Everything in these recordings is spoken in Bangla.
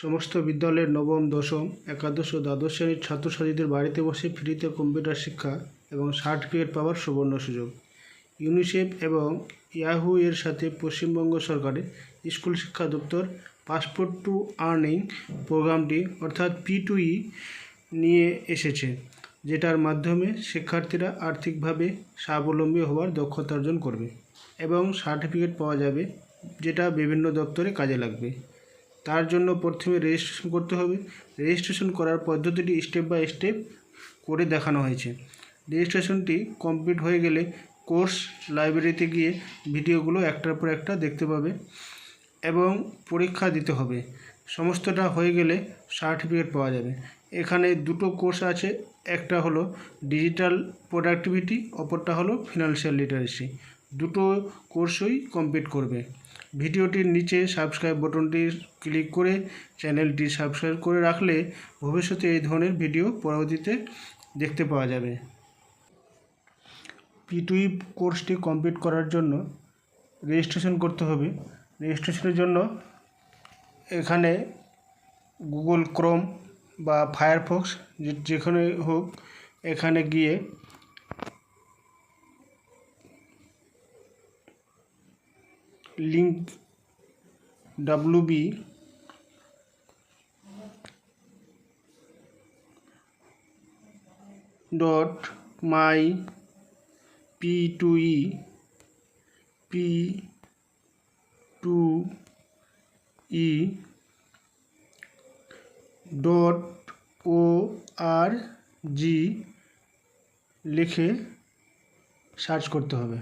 সমস্ত বিদ্যালয়ের নবম, দশম, একাদশ ও দ্বাদশ শ্রেণীর ছাত্রছাত্রীদের বাড়িতে বসে ফ্রিতে কম্পিউটার শিক্ষা এবং সার্টিফিকেট পাওয়ার সুবর্ণ সুযোগ। ইউনিসেফ এবং ইয়াহু এর সাথে পশ্চিমবঙ্গ সরকারের স্কুল শিক্ষা দপ্তর পাসপোর্ট টু আর্নিং প্রোগ্রামটি অর্থাৎ P2E নিয়ে এসেছে, যেটার মাধ্যমে শিক্ষার্থীরা আর্থিকভাবে স্বাবলম্বী হওয়ার দক্ষতা অর্জন করবে এবং সার্টিফিকেট পাওয়া যাবে, যেটা বিভিন্ন দপ্তরে কাজে লাগবে। তার জন্য প্রথমে রেজিস্ট্রেশন করতে হবে। রেজিস্ট্রেশন করার পদ্ধতিটি স্টেপ বাই স্টেপ করে দেখানো হয়েছে। রেজিস্ট্রেশনটি কমপ্লিট হয়ে গেলে কোর্স লাইব্রেরিতে গিয়ে ভিডিওগুলো একটার পর একটা দেখতে পাবে এবং পরীক্ষা দিতে হবে। সমস্তটা হয়ে গেলে সার্টিফিকেট পাওয়া যাবে। এখানে দুটো কোর্স আছে, একটা হলো ডিজিটাল প্রোডাক্টিভিটি, অপরটা হলো ফিনান্সিয়াল লিটারেসি। দুটো কোর্সই কমপ্লিট করবে। ভিডিওটির নিচে সাবস্ক্রাইব বাটনটি ক্লিক করে চ্যানেলটি সাবস্ক্রাইব করে রাখলে ভবিষ্যতে এই ধরনের ভিডিও পরবর্তীতে দেখতে পাওয়া যাবে। P2E কোর্সটি কমপ্লিট করার জন্য রেজিস্ট্রেশন করতে হবে। রেজিস্ট্রেশনের জন্য এখানে গুগল ক্রোম বা ফায়ারফক্স যেখানে হোক, এখানে গিয়ে লিঙ্ক www.my-p2e.org লিখে সার্চ করতে হবে।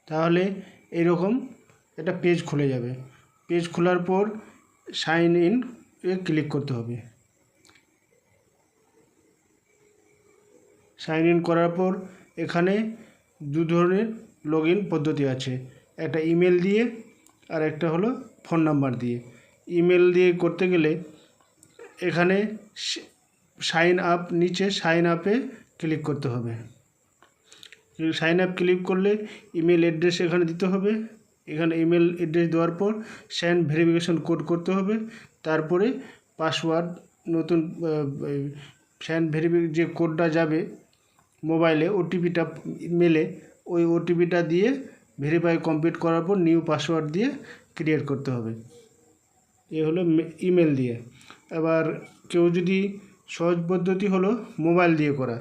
তাহলে এরকম একটা পেজ খুলে যাবে। পেজ খোলার পর সাইন ইন এ ক্লিক করতে হবে। সাইন ইন করার পর এখানে দু ধরনের লগ ইন পদ্ধতি আছে, একটা ইমেল দিয়ে আর একটা হলো ফোন নাম্বার দিয়ে। ইমেল দিয়ে করতে গেলে এখানে সাইন আপ, নিচে সাইন আপে ক্লিক করতে হবে। সাইন আপ ক্লিক করলে ইমেল অ্যাড্রেস এখানে দিতে হবে। এখানে ইমেল অ্যাড্রেস দেওয়ার পর সেন্ড ভেরিফিকেশন কোড করতে হবে। তারপরে পাসওয়ার্ড, নতুন সেন্ড যে কোডটা যাবে মোবাইলে, ওটিপিটা মেলে, ওই ওটিপিটা দিয়ে ভেরিফাই কমপ্লিট করার পর নিউ পাসওয়ার্ড দিয়ে ক্রিয়েট করতে হবে। এ হলো ইমেল দিয়ে। এবার কেউ যদি সহজ পদ্ধতি হলো মোবাইল দিয়ে করা।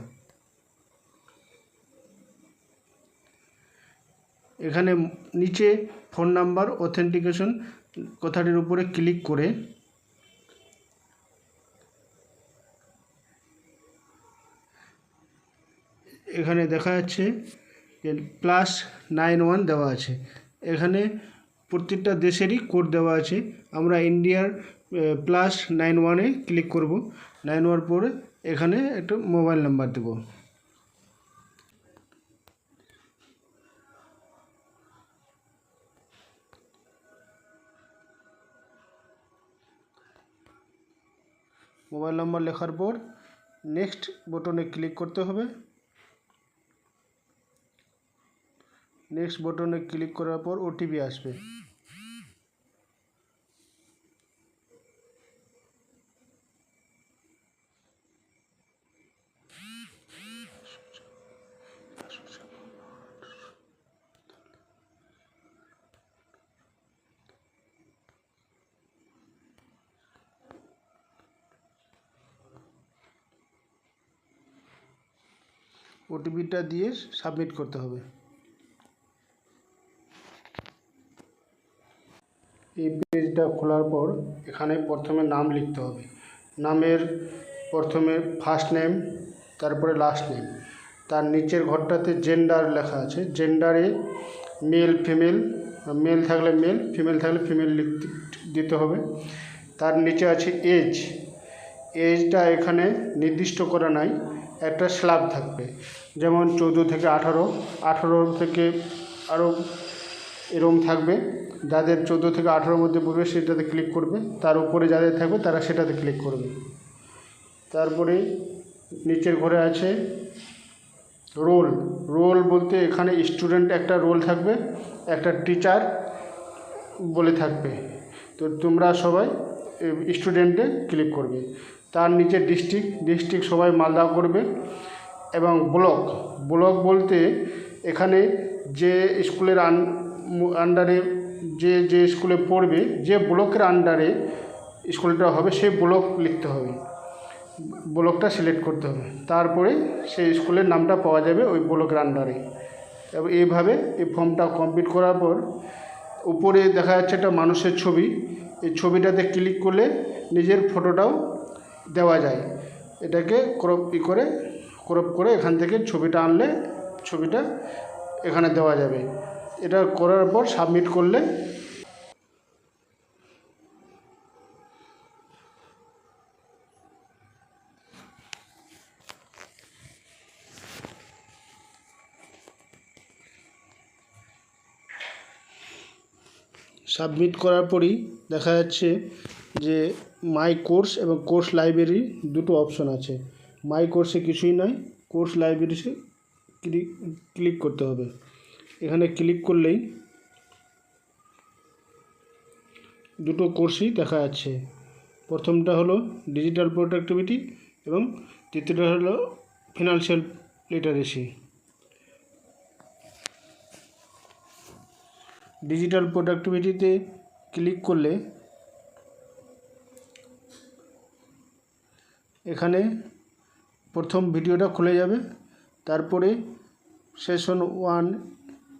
এখানে নিচে ফোন নাম্বার অথেন্টিকেশন কথাটির উপরে ক্লিক করে এখানে দেখা যাচ্ছে যে +91 দেওয়া আছে। এখানে প্রত্যেকটা দেশেরই কোড দেওয়া আছে। আমরা ইন্ডিয়ার +91-এ ক্লিক করব। 91 পরে এখানে একটা মোবাইল নাম্বার দেব। মোবাইল নাম্বার লেখার পর নেক্সট বাটনে ক্লিক করতে হবে। নেক্সট বাটনে ক্লিক করার পর ওটিপি আসবে। ওটিপিটা দিয়ে সাবমিট করতে হবে। এই পেজটা খোলার পর এখানে প্রথমে নাম লিখতে হবে। নামের প্রথমে ফার্স্ট নেম, তারপরে লাস্ট নেম। তার নিচের ঘরটাতে জেন্ডার লেখা আছে। জেন্ডারে মেল ফিমেল, মেল থাকলে মেল, ফিমেল থাকলে ফিমেল দিতে হবে। তার নিচে আছে এজ। এজটা এখানে নির্দিষ্ট করা নাই, একটা স্ল্যাব থাকবে, যেমন 14 থেকে 18, 18 থেকে আরও এরকম থাকবে। যাদের 14 থেকে 18-র মধ্যে পড়বে সেটাতে ক্লিক করবে, তার উপরে যাদের থাকবে তারা সেটাতে ক্লিক করবে। তারপরে নিচের ঘরে আছে রোল। রোল বলতে এখানে স্টুডেন্ট একটা রোল থাকবে, একটা টিচার বলে থাকবে। তো তোমরা সবাই স্টুডেন্টে ক্লিক করবে। তার নিচে ডিস্ট্রিক্ট সবাই মালদা করবে। এবং ব্লক বলতে এখানে যে স্কুলের আন্ডারে যে স্কুলে পড়বে, যে ব্লকের আন্ডারে স্কুলটা হবে সেই ব্লক লিখতে হবে, ব্লকটা সিলেক্ট করতে হবে। তারপরে সেই স্কুলের নামটা পাওয়া যাবে ওই ব্লকের আন্ডারে। এবং এইভাবে এই ফর্মটা কমপ্লিট করার পর উপরে দেখা যাচ্ছে একটা মানুষের ছবি। এই ছবিটাতে ক্লিক করলে নিজের ফটোটাও দেওয়া যায়। এটাকে ক্রপ করে এখান থেকে ছবিটা আনলে ছবিটা এখানে দেওয়া যাবে। এটা করার পর সাবমিট করলে সাবমিট করার পরই দেখা যাচ্ছে যে মাই কোর্স এবং কোর্স লাইব্রেরি দুটো অপশন আছে। মাই কোর্সে কিছুই নাই, কোর্স লাইব্রেরিতে ক্লিক করতে হবে। এখানে ক্লিক করলেই দুটো কোর্সই দেখা যাচ্ছে। প্রথমটা হলো ডিজিটাল প্রোডাক্টিভিটি এবং দ্বিতীয়টা হলো ফিনান্সিয়াল লিটারেসি। ডিজিটাল প্রোডাক্টিভিটিতে ক্লিক করলে এখানে প্রথম ভিডিওটা খুলে যাবে। তারপরে session 1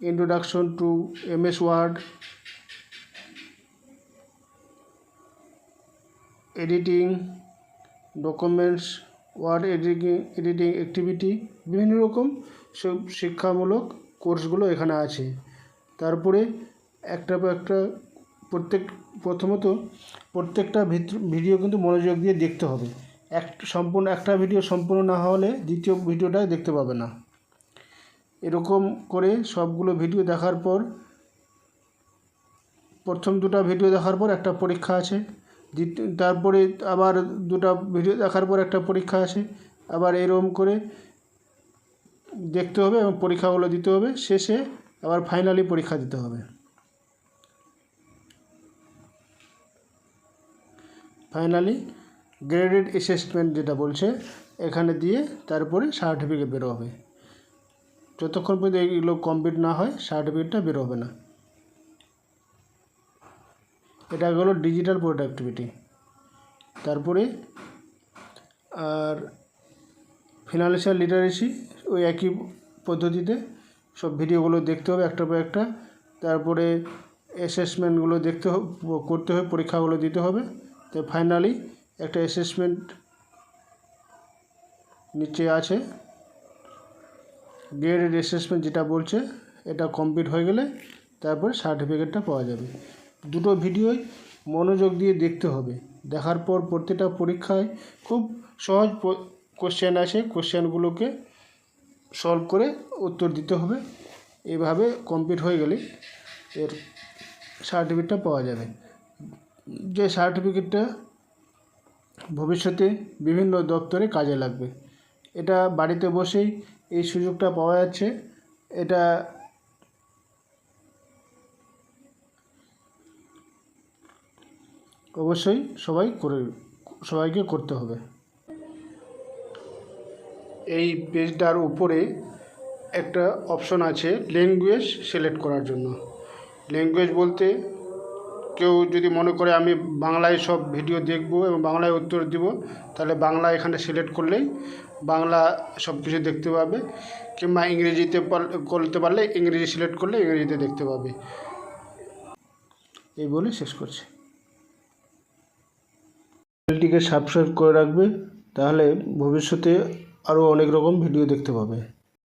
introduction to MS word, editing documents, word editing activity, বিভিন্ন রকম সব শিক্ষামূলক কোর্সগুলো এখানে আছে। তারপরে একটা প্রত্যেকটা ভিডিও কিন্তু মনোযোগ দিয়ে দেখতে হবে। একটা ভিডিও সম্পূর্ণ না হলে দ্বিতীয় ভিডিওটা দেখতে পাবে না। এরকম করে সবগুলো ভিডিও দেখার পর, প্রথম দুটো ভিডিও দেখার পর একটা পরীক্ষা আছে, তারপরে আবার দুটো ভিডিও দেখার পর একটা পরীক্ষা আছে। আবার এরকম করে দেখতে হবে এবং পরীক্ষাগুলো দিতে হবে। শেষে আবার ফাইনালি পরীক্ষা দিতে হবে। ফাইনালি গ্রেডেড অ্যাসেসমেন্ট যেটা বলছে এখানে দিয়ে তারপরে সার্টিফিকেট বের হবে। যতক্ষণ পর্যন্ত এইগুলো কমপ্লিট না হয় সার্টিফিকেটটা বের হবে না। এটা হলো ডিজিটাল প্রোডাক্টিভিটি। তারপরে আর ফিনান্সিয়াল লিটারেসি ওই একই পদ্ধতিতে সব ভিডিওগুলো দেখতে হবে একটা পর একটা। তারপরে অ্যাসেসমেন্টগুলো করতে হবে, পরীক্ষাগুলো দিতে হবে। তো ফাইনালি একটা অ্যাসেসমেন্ট নিচে আছে, গ্রেডেড অ্যাসেসমেন্ট যেটা বলছে, এটা কমপ্লিট হয়ে গেলে তারপরে সার্টিফিকেটটা পাওয়া যাবে। দুটো ভিডিওই মনোযোগ দিয়ে দেখতে হবে। দেখার পর প্রত্যেকটা পরীক্ষায় খুব সহজ কোশ্চেন আছে, কোশ্চেনগুলোকে সলভ করে উত্তর দিতে হবে। এইভাবে কমপ্লিট হয়ে গেলে এর সার্টিফিকেটটা পাওয়া যাবে। যে সার্টিফিকেটটা ভবিষ্যতে বিভিন্ন দপ্তরে কাজে লাগবে। এটা বাড়িতে বসেই এই সুযোগটা পাওয়া যাচ্ছে। এটা অবশ্যই সবাইকে করতে হবে। এই পেজটার উপরে একটা অপশন আছে ল্যাঙ্গুয়েজ সিলেক্ট করার জন্য। ল্যাঙ্গুয়েজ বলতে কেউ যদি মনে করে আমি বাংলায় সব ভিডিও দেখব এবং বাংলায় উত্তর দিব, তাহলে বাংলা এখানে সিলেক্ট করলেই বাংলা সব কিছু দেখতে পাবে। কিংবা ইংরেজিতে করতে পারলে ইংরেজি সিলেক্ট করলে ইংরেজিতে দেখতে পাবে। এই বলে শেষ করছি। চ্যানেলটিকে সাবস্ক্রাইব করে রাখবে, তাহলে ভবিষ্যতে আরও অনেক রকম ভিডিও দেখতে পাবে।